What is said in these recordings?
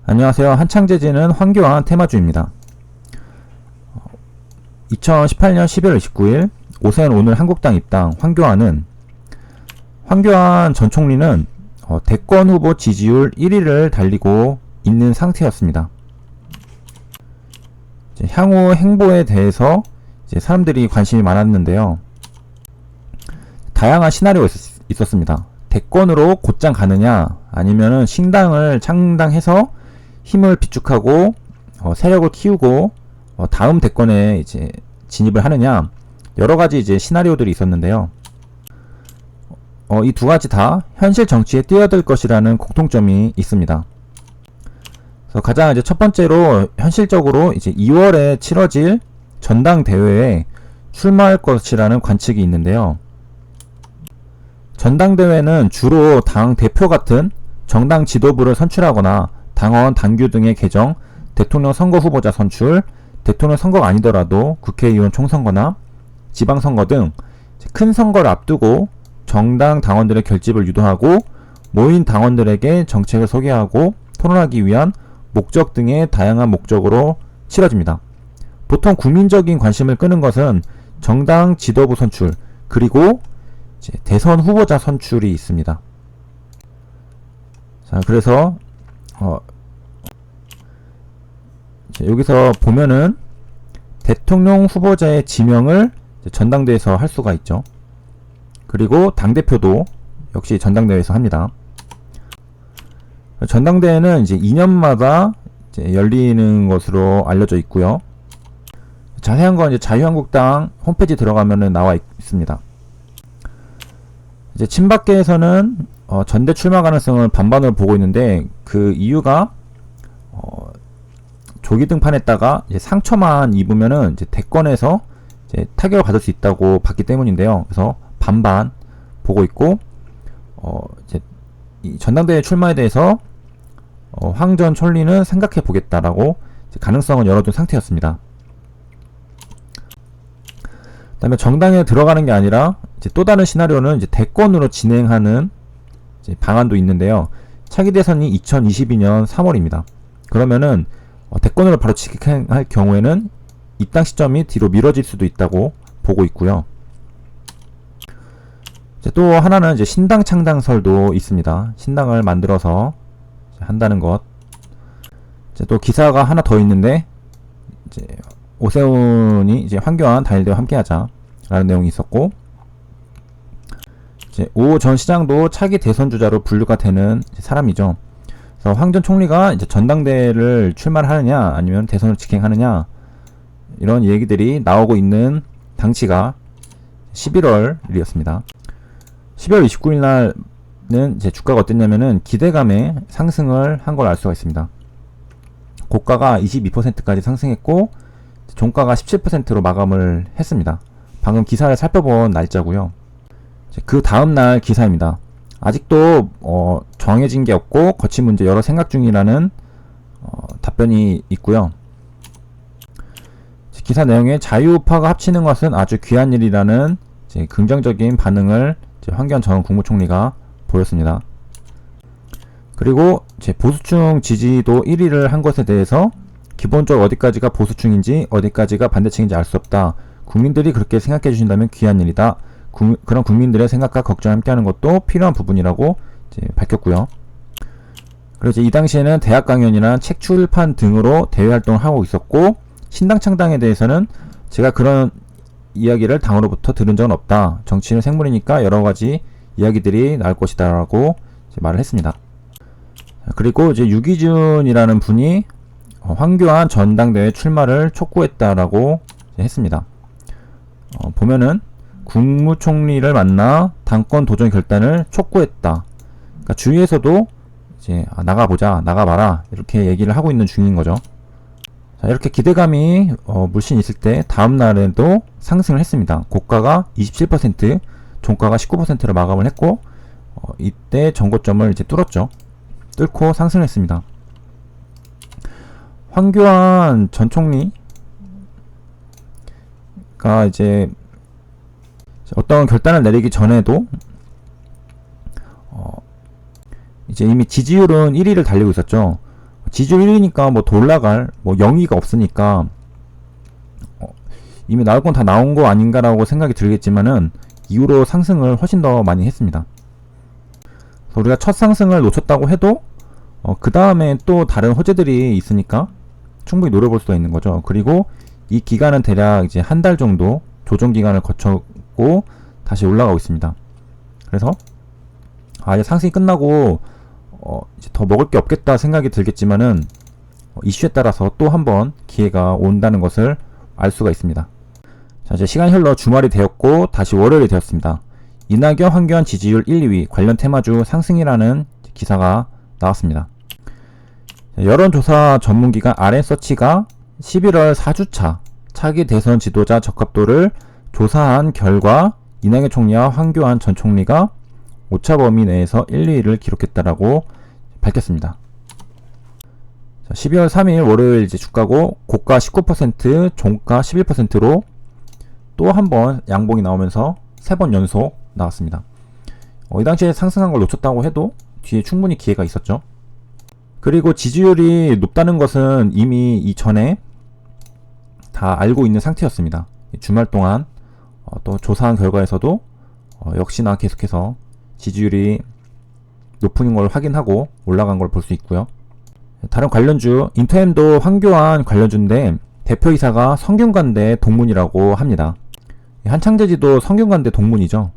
안녕하세요. 한창재즈는 황교안 테마주입니다. 2018년 12월 29일 오세훈 오늘 한국당 입당. 황교안 전 총리는 대권 후보 지지율 1위를 달리고 있는 상태였습니다. 향후 행보에 대해서 사람들이 관심이 많았는데요. 다양한 시나리오가 있었습니다. 대권으로 곧장 가느냐, 아니면은 신당을 창당해서 힘을 비축하고 세력을 키우고 다음 대권에 이제 진입을 하느냐, 여러 가지 이제 시나리오들이 있었는데요. 이 두 가지 다 현실 정치에 뛰어들 것이라는 공통점이 있습니다. 그래서 가장 이제 첫 번째로 현실적으로 이제 2월에 치러질 전당대회에 출마할 것이라는 관측이 있는데요. 전당대회는 주로 당 대표 같은 정당 지도부를 선출하거나 당원, 당규 등의 개정, 대통령 선거 후보자 선출, 대통령 선거가 아니더라도 국회의원 총선거나 지방선거 등 큰 선거를 앞두고 정당 당원들의 결집을 유도하고 모인 당원들에게 정책을 소개하고 토론하기 위한 목적 등의 다양한 목적으로 치러집니다. 보통 국민적인 관심을 끄는 것은 정당 지도부 선출, 그리고 대선 후보자 선출이 있습니다. 자, 그래서 여기서 보면은 대통령 후보자의 지명을 전당대회에서 할 수가 있죠. 그리고 당대표도 역시 전당대회에서 합니다. 전당대회는 이제 2년마다 열리는 것으로 알려져 있고요. 자세한 건 이제 자유한국당 홈페이지 들어가면은 나와 있습니다. 이제 친박계에서는 전대 출마 가능성을 반반으로 보고 있는데, 그 이유가 조기 등판했다가 이제 상처만 입으면은 이제 대권에서 이제 타격을 받을 수 있다고 봤기 때문인데요. 그래서 반반 보고 있고, 이제 이 전당대회 출마에 대해서 황 전 총리는 생각해 보겠다라고 가능성을 열어둔 상태였습니다. 그 다음에 정당에 들어가는 게 아니라 이제 또 다른 시나리오는 이제 대권으로 진행하는 이제 방안도 있는데요. 차기 대선이 2022년 3월입니다. 그러면은 대권으로 바로 직행할 경우에는 입당 시점이 뒤로 미뤄질 수도 있다고 보고 있고요. 이제 또 하나는 이제 신당 창당설도 있습니다. 신당을 만들어서 한다는 것. 이제 또 기사가 하나 더 있는데, 이제 오세훈이 이제 황교안 단일대와 함께하자라는 내용이 있었고, 이제 오 전 시장도 차기 대선 주자로 분류가 되는 사람이죠. 그래서 황 전 총리가 이제 전당대회를 출마를 하느냐, 아니면 대선을 직행하느냐, 이런 얘기들이 나오고 있는 당시가 11월이었습니다. 12월 29일 날은 이제 주가가 어땠냐면은 기대감에 상승을 한 걸 알 수가 있습니다. 고가가 22%까지 상승했고, 종가가 17%로 마감을 했습니다. 방금 기사를 살펴본 날짜고요. 그 다음날 기사입니다. 아직도 정해진 게 없고 거친 문제 여러 생각 중이라는 답변이 있고요. 기사 내용에 자유우파가 합치는 것은 아주 귀한 일이라는 긍정적인 반응을 황교안 전 국무총리가 보였습니다. 그리고 보수층 지지도 1위를 한 것에 대해서 기본적으로 어디까지가 보수층인지 어디까지가 반대층인지 알 수 없다. 국민들이 그렇게 생각해 주신다면 귀한 일이다. 그런 국민들의 생각과 걱정을 함께하는 것도 필요한 부분이라고 밝혔고요. 그리고 이 당시에는 대학 강연이나 책 출판 등으로 대외 활동을 하고 있었고, 신당 창당에 대해서는 제가 그런 이야기를 당으로부터 들은 적은 없다. 정치는 생물이니까 여러 가지 이야기들이 나올 것이다 라고 말을 했습니다. 그리고 이제 유기준이라는 분이 황교안 전당대회 출마를 촉구했다라고 했습니다. 보면은 국무총리를 만나 당권 도전 결단을 촉구했다. 그러니까 주위에서도 이제 나가보자, 나가봐라 이렇게 얘기를 하고 있는 중인 거죠. 자, 이렇게 기대감이 물씬 있을 때 다음 날에도 상승을 했습니다. 고가가 27%, 종가가 19%로 마감을 했고, 이때 전고점을 이제 뚫고 상승했습니다. 황교안 전 총리가 이제 어떤 결단을 내리기 전에도 이제 이미 지지율은 1위를 달리고 있었죠. 지지율 1위니까 뭐 더 올라갈 뭐 영위가 없으니까 이미 나올 건 다 나온 거 아닌가라고 생각이 들겠지만은 이후로 상승을 훨씬 더 많이 했습니다. 그래서 우리가 첫 상승을 놓쳤다고 해도 그 다음에 또 다른 호재들이 있으니까 충분히 노려볼 수가 있는 거죠. 그리고 이 기간은 대략 이제 한 달 정도 조정 기간을 거쳤고 다시 올라가고 있습니다. 그래서 이제 상승이 끝나고 이제 더 먹을 게 없겠다 생각이 들겠지만은 이슈에 따라서 또 한번 기회가 온다는 것을 알 수가 있습니다. 자, 이제 시간이 흘러 주말이 되었고 다시 월요일이 되었습니다. 이낙연, 황교안 지지율 1, 2위 관련 테마주 상승이라는 기사가 나왔습니다. 여론조사 전문기관 RN서치가 11월 4주차 차기 대선 지도자 적합도를 조사한 결과 이낙연 총리와 황교안 전 총리가 오차 범위 내에서 1, 2위를 기록했다라고 밝혔습니다. 자, 12월 3일 월요일 이제 주가고 고가 19%, 종가 11%로 또 한 번 양봉이 나오면서 3번 연속 나왔습니다. 이 당시에 상승한 걸 놓쳤다고 해도 뒤에 충분히 기회가 있었죠. 그리고 지지율이 높다는 것은 이미 이전에 다 알고 있는 상태였습니다. 주말 동안 또 조사한 결과에서도 역시나 계속해서 지지율이 높은 걸 확인하고 올라간 걸 볼 수 있고요. 다른 관련주, 인터엠도 황교안 관련주인데 대표이사가 성균관대 동문이라고 합니다. 한창제지도 성균관대 동문이죠.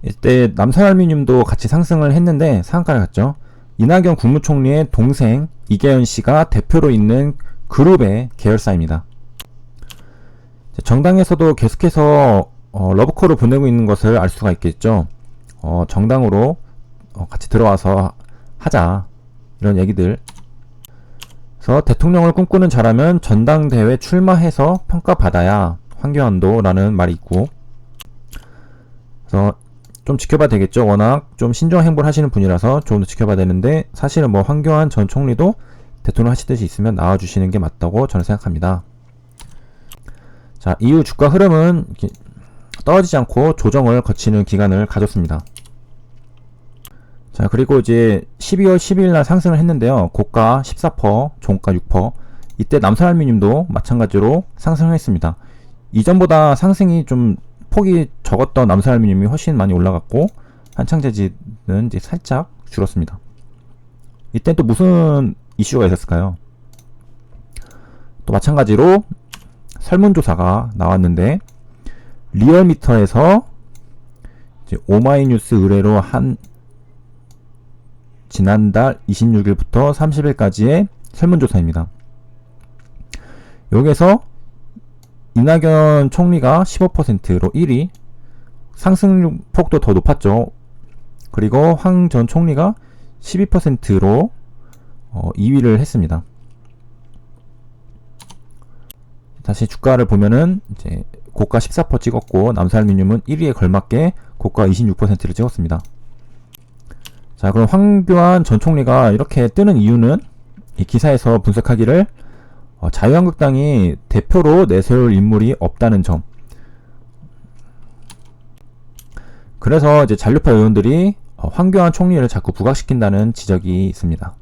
이때 남선알루미늄도 같이 상승을 했는데 상한가를 갔죠. 이낙연 국무총리의 동생 이계현 씨가 대표로 있는 그룹의 계열사입니다. 정당에서도 계속해서 러브콜을 보내고 있는 것을 알 수가 있겠죠. 정당으로 같이 들어와서 하자 이런 얘기들. 그래서 대통령을 꿈꾸는 자라면 전당대회 출마해서 평가받아야 황교안도 라는 말이 있고, 그래서 좀 지켜봐야 되겠죠. 워낙 좀 신중한 행보를 하시는 분이라서 조금 더 지켜봐야 되는데, 사실은 뭐 황교안 전 총리도 대통령 하시듯이 있으면 나와주시는 게 맞다고 저는 생각합니다. 자, 이후 주가 흐름은 떨어지지 않고 조정을 거치는 기간을 가졌습니다. 자, 그리고 이제 12월 12일 날 상승을 했는데요. 고가 14%, 종가 6%. 이때 남선알루미늄도 마찬가지로 상승을 했습니다. 이전보다 상승이 좀 폭이 적었던 남선알루미늄이 훨씬 많이 올라갔고, 한창제지는 이제 살짝 줄었습니다. 이때 또 무슨 이슈가 있었을까요? 또 마찬가지로 설문조사가 나왔는데, 리얼미터에서 이제 오마이뉴스 의뢰로 한 지난달 26일부터 30일까지의 설문조사입니다. 여기에서 이낙연 총리가 15%로 1위, 상승폭도 더 높았죠. 그리고 황 전 총리가 12%로 2위를 했습니다. 다시 주가를 보면은 이제 고가 14% 찍었고, 남선알루미늄은 1위에 걸맞게 고가 26%를 찍었습니다. 자, 그럼 황교안 전 총리가 이렇게 뜨는 이유는 이 기사에서 분석하기를 자유한국당이 대표로 내세울 인물이 없다는 점. 그래서 이제 잔류파 의원들이 황교안 총리를 자꾸 부각시킨다는 지적이 있습니다.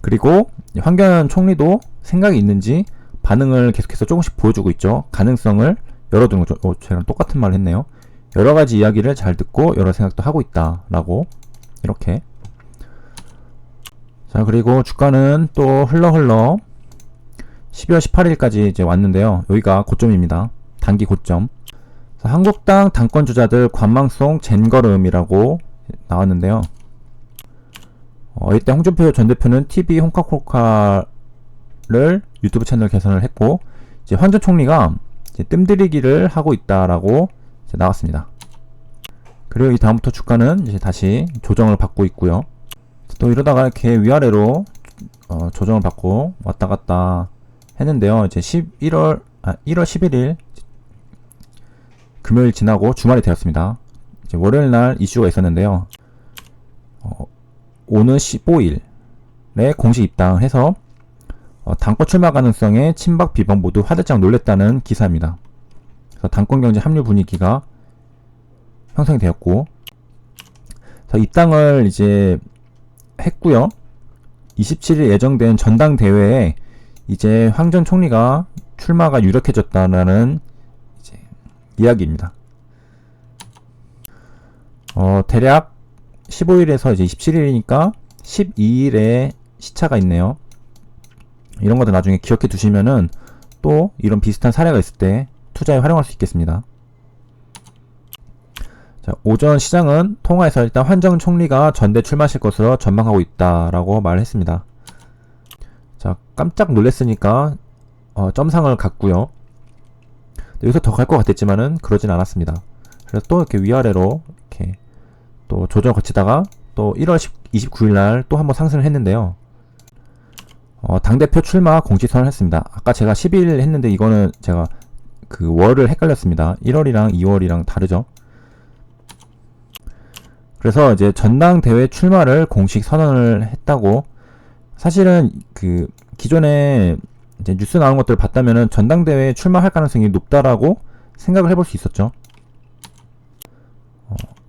그리고 황교안 총리도 생각이 있는지 반응을 계속해서 조금씩 보여주고 있죠. 가능성을 열어두는 거죠. 제가 똑같은 말을 했네요. 여러가지 이야기를 잘 듣고 여러 생각도 하고 있다 라고 이렇게. 자, 그리고 주가는 또 흘러 12월 18일까지 이제 왔는데요. 여기가 고점입니다. 단기 고점. 한국당 당권주자들 관망송 젠걸음이라고 나왔는데요. 이때 홍준표 전 대표는 TV 홍카콜카를 유튜브 채널 개설을 했고, 이제 황 전 총리가 이제 뜸들이기를 하고 있다라고 이제 나왔습니다. 그리고 이 다음부터 주가는 이제 다시 조정을 받고 있고요. 또 이러다가 이렇게 위아래로 조정을 받고 왔다 갔다 했는데요. 이제 1월 11일 금요일 지나고 주말이 되었습니다. 이제 월요일 날 이슈가 있었는데요. 오는 15일에 공식 입당을 해서 당권 출마 가능성에 친박 비박 모두 화들짝 놀랬다는 기사입니다. 그래서 당권 경제 합류 분위기가 형성이 되었고, 입당을 이제 했고요. 27일 예정된 전당대회에 이제 황 전 총리가 출마가 유력해졌다는 이제 이야기입니다. 대략 15일에서 이제 27일이니까 12일에 시차가 있네요. 이런 것도 나중에 기억해 두시면은 또 이런 비슷한 사례가 있을 때 투자에 활용할 수 있겠습니다. 자, 오전 시장은 통화에서 일단 황 전 총리가 전대 출마하실 것으로 전망하고 있다라고 말을 했습니다. 자, 깜짝 놀랐으니까 점상을 갔고요. 여기서 더 갈 것 같았지만은 그러진 않았습니다. 그래서 또 이렇게 위아래로 이렇게 또 조정을 거치다가 또 1월 29일날 또 한번 상승을 했는데요. 당대표 출마 공식 선언을 했습니다. 아까 제가 10일 했는데 이거는 제가 그 월을 헷갈렸습니다. 1월이랑 2월이랑 다르죠. 그래서 이제 전당대회 출마를 공식 선언을 했다고. 사실은 그 기존에 이제 뉴스 나오는 것들을 봤다면은 전당대회에 출마할 가능성이 높다라고 생각을 해볼 수 있었죠.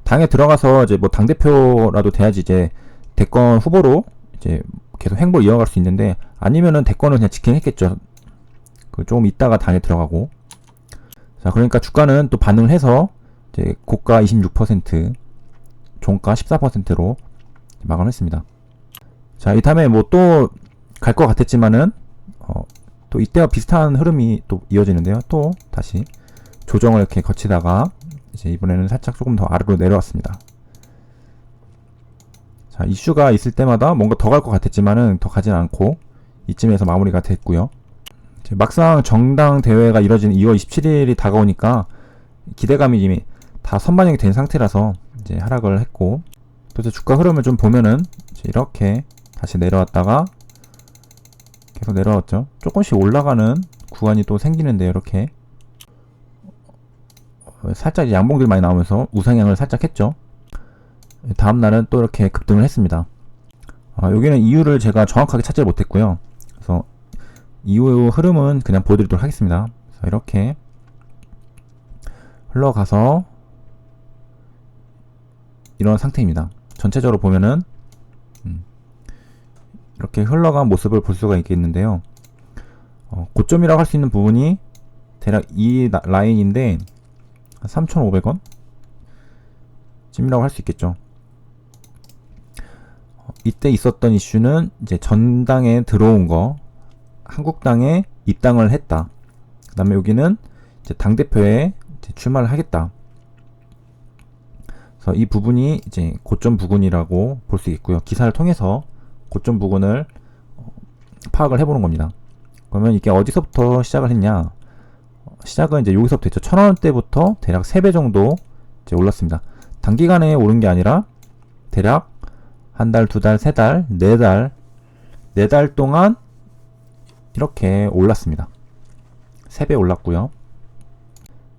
당에 들어가서 이제 뭐 당대표라도 돼야지 이제 대권 후보로 이제 계속 행보를 이어갈 수 있는데, 아니면은 대권을 그냥 지키긴 했겠죠. 조금 있다가 당에 들어가고. 자, 그러니까 주가는 또 반응을 해서 이제 고가 26%, 종가 14%로 마감을 했습니다. 자, 이 다음에 뭐 또 갈 것 같았지만은 또 이때와 비슷한 흐름이 또 이어지는데요. 또 다시 조정을 이렇게 거치다가 이제 이번에는 살짝 조금 더 아래로 내려왔습니다. 자, 이슈가 있을 때마다 뭔가 더 갈 것 같았지만은 더 가진 않고 이쯤에서 마무리가 됐고요. 막상 정당 대회가 이뤄지는 2월 27일이 다가오니까 기대감이 이미 다 선반영이 된 상태라서 이제 하락을 했고, 또 이제 주가 흐름을 좀 보면은 이제 이렇게 다시 내려왔다가 계속 내려왔죠. 조금씩 올라가는 구간이 또 생기는데요. 이렇게 살짝 양봉들이 많이 나오면서 우상향을 살짝 했죠. 다음날은 또 이렇게 급등을 했습니다. 여기는 이유를 제가 정확하게 찾지 못했고요. 그래서 이후 흐름은 그냥 보여드리도록 하겠습니다. 그래서 이렇게 흘러가서 이런 상태입니다. 전체적으로 보면은 이렇게 흘러간 모습을 볼 수가 있겠는데요. 고점이라고 할 수 있는 부분이 대략 이 라인인데 3,500원 쯤이라고 할 수 있겠죠. 이때 있었던 이슈는 이제 전당에 들어온 거, 한국당에 입당을 했다. 그 다음에 여기는 이제 당대표에 이제 출마를 하겠다. 그래서 이 부분이 이제 고점 부근이라고 볼 수 있고요. 기사를 통해서 고점 부근을 파악을 해보는 겁니다. 그러면 이게 어디서부터 시작을 했냐? 시작은 이제 여기서부터 했죠. 1,000원대부터 대략 3배 정도 이제 올랐습니다. 단기간에 오른 게 아니라 대략 한 달, 두 달, 세 달, 네 달 동안 이렇게 올랐습니다. 3배 올랐고요.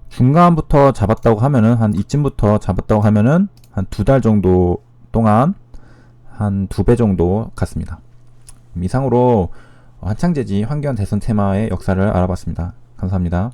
중간부터 잡았다고 하면은 한 이쯤부터 잡았다고 하면은 한 2달 정도 동안 한 2배 정도 갔습니다. 이상으로 한창재지 환경 대선 테마의 역사를 알아봤습니다. 감사합니다.